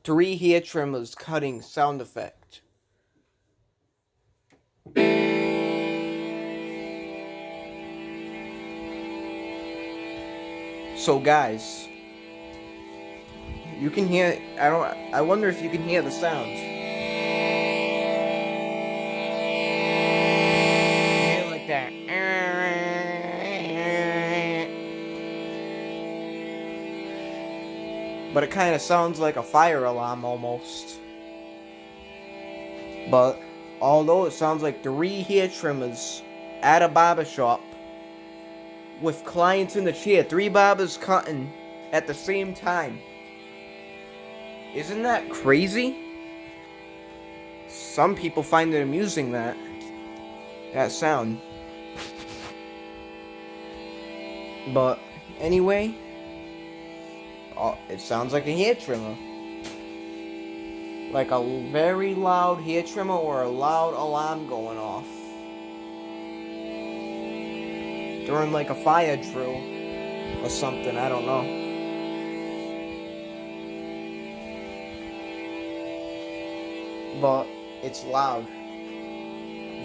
three hair trimmers cutting sound effect. So guys, you can hear, I wonder if you can hear the sounds. Like that. But it kind of sounds like a fire alarm almost. But although it sounds like three hair trimmers at a barber shop with clients in the chair, three barbers cutting at the same time. Isn't that crazy? Some people find it amusing, that sound. But anyway, it sounds like a hair trimmer. Like a very loud hair trimmer or a loud alarm going off. During like a fire drill or something, I don't know. But it's loud.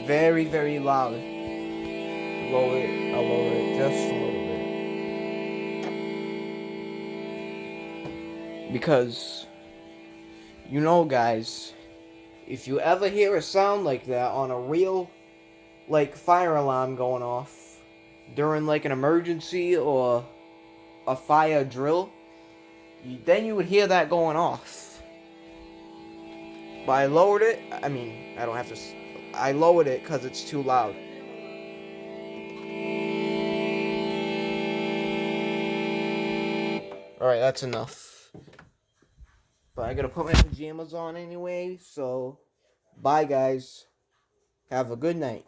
Very, very loud. I'll lower it just a little bit. Because, you know guys, if you ever hear a sound like that on a real, like, fire alarm going off during like an emergency or a fire drill, then you would hear that going off. But I lowered it. I lowered it because it's too loud. Alright, that's enough. But I gotta put my pajamas on anyway, so bye guys. Have a good night.